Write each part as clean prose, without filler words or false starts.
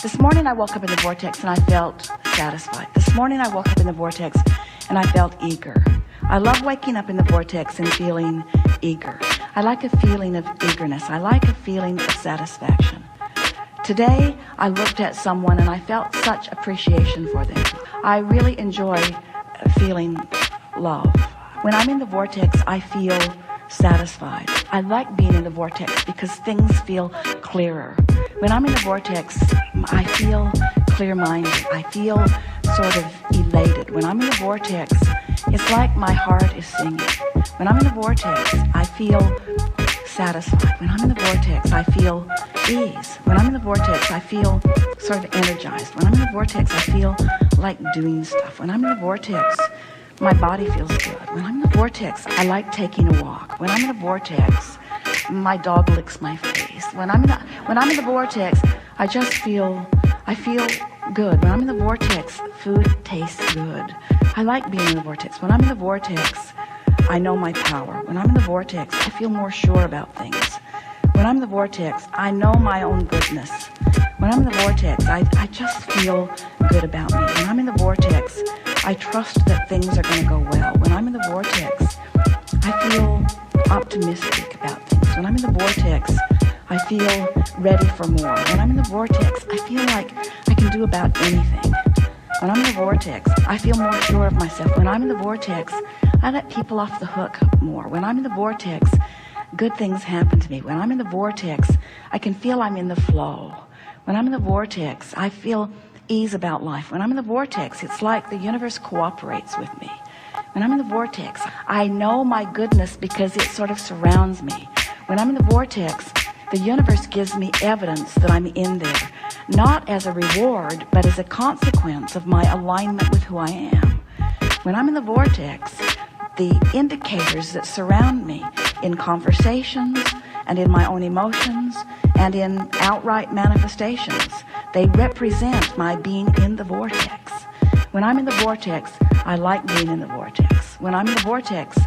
This morning I woke up in the vortex and I felt satisfied. This morning I woke up in the vortex and I felt eager. I love waking up in the vortex and feeling eager. I like a feeling of eagerness. I like a feeling of satisfaction. Today I looked at someone and I felt such appreciation for them. I really enjoy feeling love. When I'm in the vortex, I feel satisfied. I like being in the vortex because things feel clearer. When I'm in the vortex, I feel clear-minded. I feel sort of elated. When I'm in the vortex, it's like my heart is singing. When I'm in the vortex, I feel satisfied. When I'm in the vortex, I feel ease. When I'm in the vortex, I feel sort of energized. When I'm in the vortex, I feel like doing stuff. When I'm in the vortex, my body feels good. When I'm in the vortex, I like taking a walk. When I'm in the vortex, my dog licks my face. When I'm in the vortex, I feel good. When I'm in the vortex, food tastes good. I like being in the vortex. When I'm in the vortex, I know my power. When I'm in the vortex, I feel more sure about things. When I'm in the vortex, I know my own goodness. When I'm in the vortex, I just feel good about me. When I'm in the vortex, I trust that things are going to go well. When I'm in the vortex, I feel optimistic about things. When I'm in the vortex, I feel ready for more. When I'm in the vortex, I feel like I can do about anything. When I'm in the vortex, I feel more sure of myself. When I'm in the vortex, I let people off the hook more. When I'm in the vortex, good things happen to me. When I'm in the vortex, I can feel I'm in the flow. When I'm in the vortex, I feel ease about life. When I'm in the vortex, it's like the universe cooperates with me. When I'm in the vortex, I know my goodness because it sort of surrounds me. When I'm in the vortex, the universe gives me evidence that I'm in there, not as a reward, but as a consequence of my alignment with who I am. When I'm in the vortex, the indicators that surround me in conversations and in my own emotions and in outright manifestations, they represent my being in the vortex. When I'm in the vortex, I like being in the vortex. When I'm in the vortex,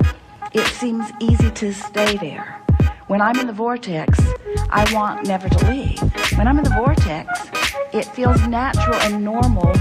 it seems easy to stay there. When I'm in the vortex, I want never to leave. When I'm in the vortex, it feels natural and normal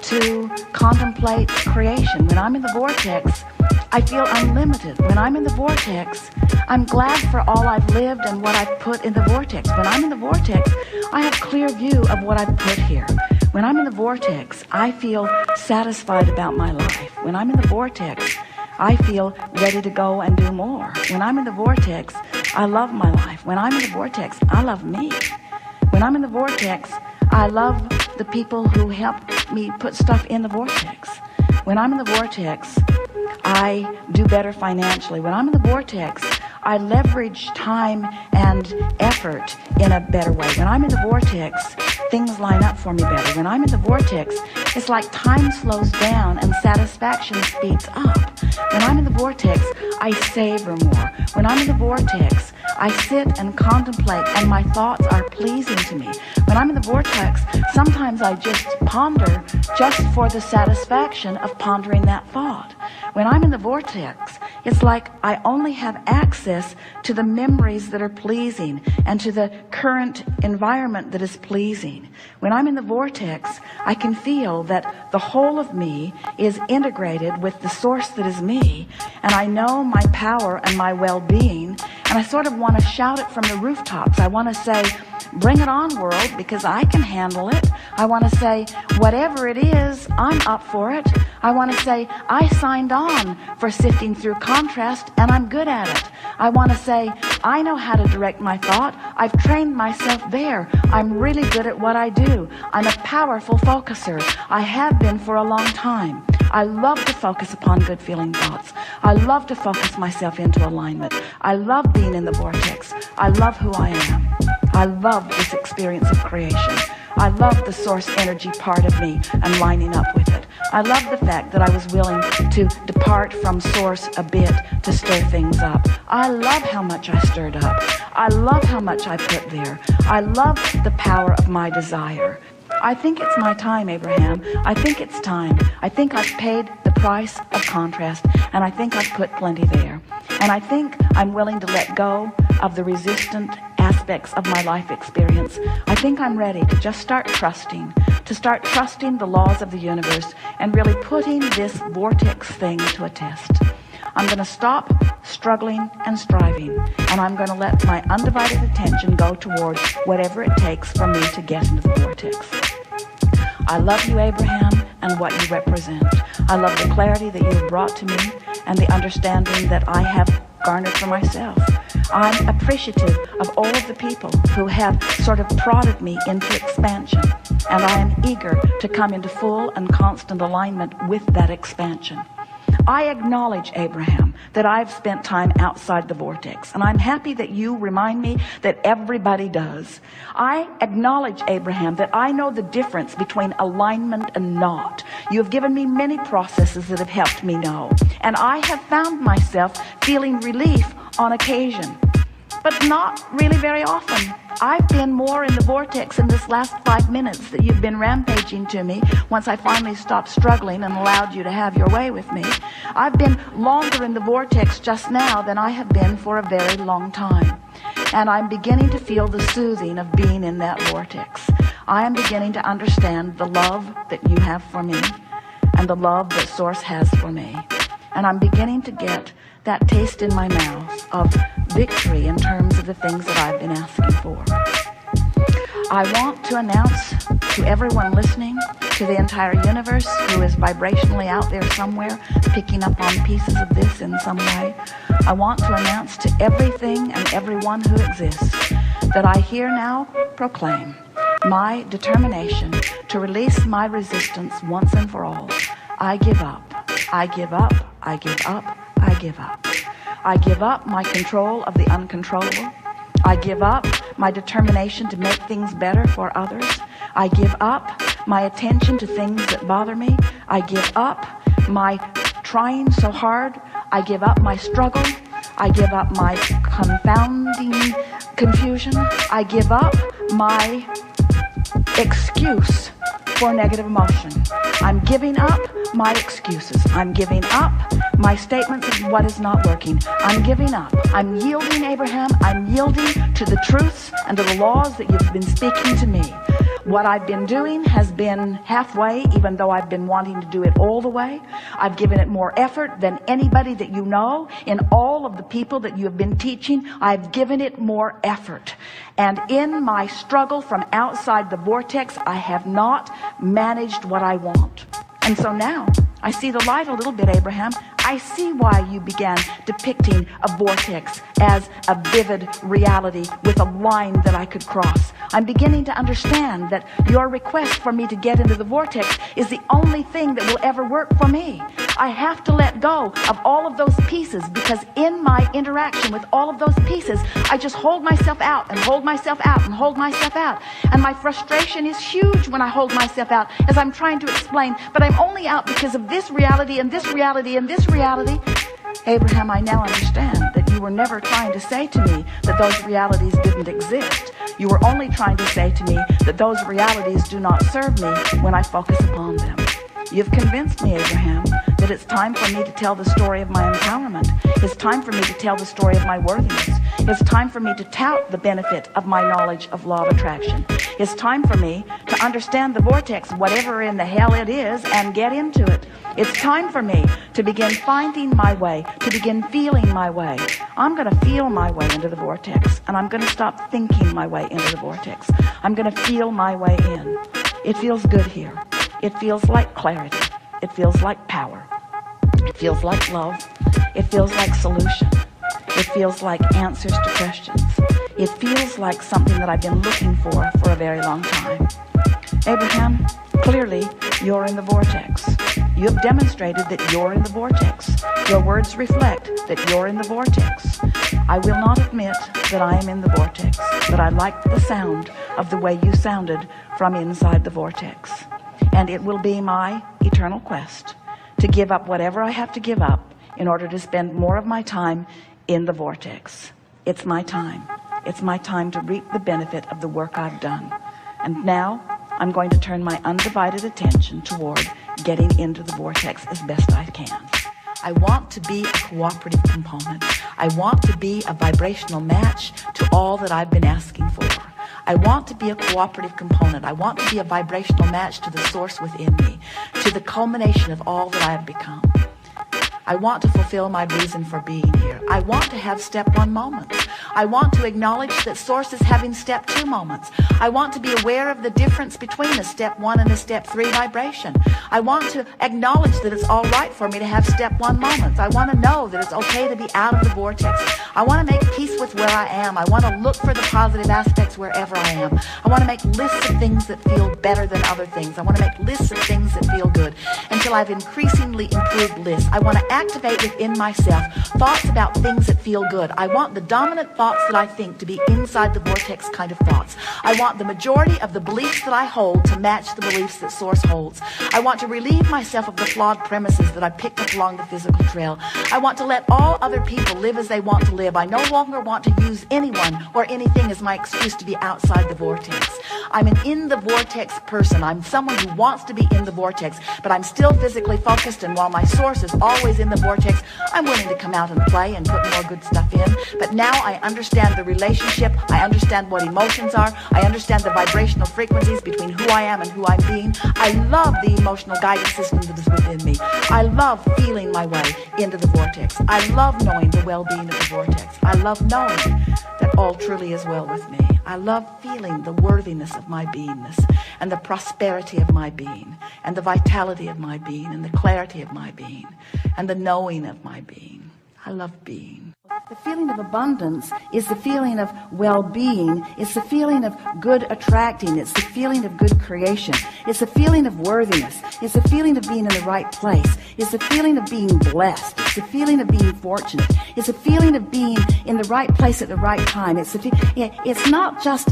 to contemplate creation. When I'm in the vortex, I feel unlimited. When I'm in the vortex, I'm glad for all I've lived and what I've put in the vortex. When I'm in the vortex, I have clear view of what I've put here. When I'm in the vortex, I feel satisfied about my life. When I'm in the vortex, I feel ready to go and do more. When I'm in the vortex, I love my life. When I'm in the vortex, I love me. When I'm in the vortex, I love the people who help me put stuff in the vortex. When I'm in the vortex, I do better financially. When I'm in the vortex, I leverage time and effort in a better way. When I'm in the vortex, things line up for me better. When I'm in the vortex, it's like time slows down and satisfaction speeds up. When I'm in the vortex, I savor more. When I'm in the vortex, I sit and contemplate and my thoughts are pleasing to me. When I'm in the vortex, sometimes I just ponder just for the satisfaction of pondering that thought. When I'm in the vortex, it's like I only have access to the memories that are pleasing and to the current environment that is pleasing. When I'm in the vortex, I can feel that the whole of me is integrated with the source that is me, and I know my power and my well-being, and I sort of want to shout it from the rooftops. I want to say, bring it on, world, because I can handle it. I want to say, whatever it is, I'm up for it. I want to say, I signed on for sifting through contrast, and I'm good at it. I want to say, I know how to direct my thought. I've trained myself there. I'm really good at what I do. I'm a powerful focuser. I have been for a long time. I love to focus upon good feeling thoughts. I love to focus myself into alignment. I love being in the vortex. I love who I am. I love this experience of creation. I love the source energy part of me and lining up with it. I love the fact that I was willing to depart from source a bit to stir things up. I love how much I stirred up. I love how much I put there. I love the power of my desire. I think it's my time, Abraham. I think it's time. I think I've paid the price of contrast, and I think I've put plenty there. And I think I'm willing to let go of the resistant aspect aspects of my life experience, I think I'm ready to just start trusting the laws of the universe and really putting this vortex thing to a test. I'm going to stop struggling and striving, and I'm going to let my undivided attention go towards whatever it takes for me to get into the vortex. I love you, Abraham, and what you represent. I love the clarity that you have brought to me and the understanding that I have garnered for myself. I'm appreciative of all of the people who have sort of prodded me into expansion, and I am eager to come into full and constant alignment with that expansion. I acknowledge, Abraham, that I've spent time outside the vortex, and I'm happy that you remind me that everybody does. I acknowledge, Abraham, that I know the difference between alignment and not. You have given me many processes that have helped me know, and I have found myself feeling relief on occasion, but not really very often. I've been more in the vortex in this last 5 minutes that you've been rampaging to me once I finally stopped struggling and allowed you to have your way with me. I've been longer in the vortex just now than I have been for a very long time. And I'm beginning to feel the soothing of being in that vortex. I am beginning to understand the love that you have for me and the love that Source has for me. And I'm beginning to get that taste in my mouth of victory in terms of the things that I've been asking for. I want to announce to everyone listening, to the entire universe who is vibrationally out there somewhere picking up on pieces of this in some way, I want to announce to everything and everyone who exists that I here now proclaim my determination to release my resistance once and for all. I give up. I give up. I give up. I give up. I give up my control of the uncontrollable. I give up my determination to make things better for others. I give up my attention to things that bother me. I give up my trying so hard. I give up my struggle. I give up my confounding confusion. I give up my excuse for negative emotion. I'm giving up my excuses. I'm giving up my statements of what is not working. I'm giving up. I'm yielding, Abraham. I'm yielding to the truths and to the laws that you've been speaking to me. What I've been doing has been halfway, even though I've been wanting to do it all the way. I've given it more effort than anybody that you know. In all of the people that you have been teaching, I've given it more effort. And in my struggle from outside the vortex, I have not managed what I want. And so now I see the light a little bit, Abraham. I see why you began depicting a vortex as a vivid reality with a line that I could cross. I'm beginning to understand that your request for me to get into the vortex is the only thing that will ever work for me. I have to let go of all of those pieces, because in my interaction with all of those pieces, I just hold myself out and hold myself out and hold myself out. And my frustration is huge when I hold myself out as I'm trying to explain, but I'm only out because of this reality and this reality and this reality. Abraham, I now understand that you were never trying to say to me that those realities didn't exist. You were only trying to say to me that those realities do not serve me when I focus upon them. You've convinced me, Abraham, that it's time for me to tell the story of my empowerment. It's time for me to tell the story of my worthiness. It's time for me to tout the benefit of my knowledge of law of attraction. It's time for me to understand the vortex, whatever in the hell it is, and get into it. It's time for me to begin finding my way, to begin feeling my way. I'm going to feel my way into the vortex, and I'm going to stop thinking my way into the vortex. I'm going to feel my way in. It feels good here. It feels like clarity. It feels like power. It feels like love. It feels like solution. It feels like answers to questions. It feels like something that I've been looking for a very long time. Abraham, clearly you're in the vortex. You have demonstrated that you're in the vortex. Your words reflect that you're in the vortex. I will not admit that I am in the vortex, but I like the sound of the way you sounded from inside the vortex. And it will be my eternal quest to give up whatever I have to give up in order to spend more of my time in the vortex. It's my time. It's my time to reap the benefit of the work I've done. And now I'm going to turn my undivided attention toward getting into the vortex as best I can. I want to be a cooperative component. I want to be a vibrational match to all that I've been asking for. I want to be a cooperative component. I want to be a vibrational match to the source within me, to the culmination of all that I have become. I want to fulfill my reason for being here. I want to have step 1 moments. I want to acknowledge that source is having step 2 moments. I want to be aware of the difference between a step 1 and a step 3 vibration. I want to acknowledge that it's all right for me to have step 1 moments. I want to know that it's okay to be out of the vortex. I want to make peace with where I am. I want to look for the positive aspects wherever I am. I want to make lists of things that feel better than other things. I want to make lists of things that feel good until I've increasingly improved lists. I want to activate within myself thoughts about things that feel good. I want the dominant thoughts that I think to be inside the vortex kind of thoughts. I want the majority of the beliefs that I hold to match the beliefs that source holds. I want to relieve myself of the flawed premises that I picked up along the physical trail. I want to let all other people live as they want to live. I no longer want to use anyone or anything as my excuse to be outside the vortex. I'm an in the vortex person. I'm someone who wants to be in the vortex, but I'm still physically focused, and while my source is always in the vortex, I'm willing to come out and play and put more good stuff in. But now I understand the relationship. I understand what emotions are. I understand the vibrational frequencies between who I am and who I'm being. I love the emotional guidance system that is within me. I love feeling my way into the vortex. I love knowing the well-being of the vortex. I love knowing that all truly is well with me. I love feeling the worthiness of my beingness and the prosperity of my being and the vitality of my being and the clarity of my being and the knowing of my being. I love being. The feeling of abundance is the feeling of well-being. It's the feeling of good attracting. It's the feeling of good creation. It's the feeling of worthiness. It's the feeling of being in the right place. It's the feeling of being blessed. It's the feeling of being fortunate. It's the feeling of being in the right place at the right time. It's not just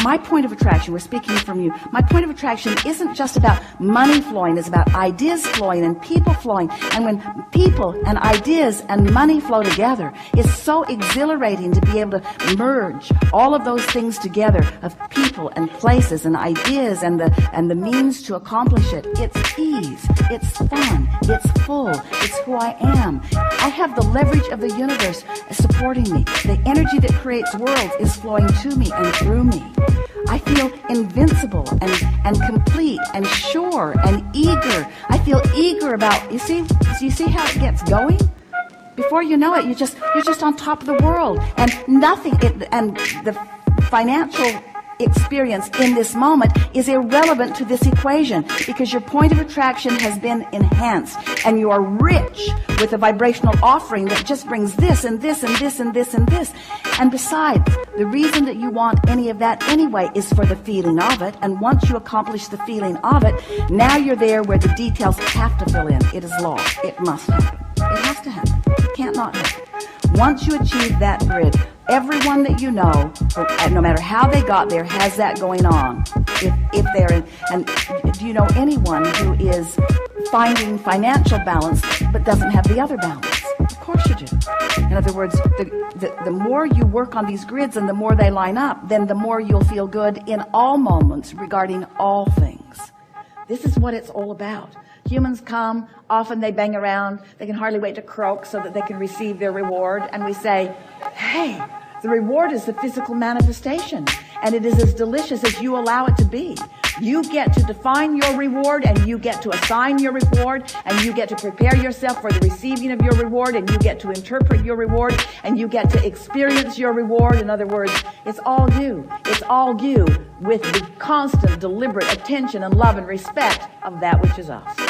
my point of attraction. We're speaking from you. My point of attraction isn't just about money flowing. It's about ideas flowing and people flowing. And when people and ideas and money flow together, it's so exhilarating to be able to merge all of those things together, of people and places and ideas and the means to accomplish it. It's ease, it's fun, it's full, it's who I am. I have the leverage of the universe supporting me. The energy that creates worlds is flowing to me and through me. I feel invincible and complete and sure and eager. I feel eager about, you see how it gets going? Before you know it, you're just on top of the world, and and the financial experience in this moment is irrelevant to this equation, because your point of attraction has been enhanced and you are rich with a vibrational offering that just brings this and this and this and this and this. And besides, the reason that you want any of that anyway is for the feeling of it. And once you accomplish the feeling of it, now you're there where the details have to fill in. It is law. It must happen. It has to happen. It can't not happen. Once you achieve that grid, everyone that you know, no matter how they got there, has that going on. If they're in, and do you know anyone who is finding financial balance but doesn't have the other balance? Of course you do. In other words, the more you work on these grids and the more they line up, then the more you'll feel good in all moments regarding all things. This is what it's all about. Humans come, often they bang around, they can hardly wait to croak so that they can receive their reward. And we say, hey, the reward is the physical manifestation, and it is as delicious as you allow it to be. You get to define your reward, and you get to assign your reward, and you get to prepare yourself for the receiving of your reward, and you get to interpret your reward, and you get to experience your reward. In other words, it's all you. It's all you with the constant, deliberate attention and love and respect of that which is us.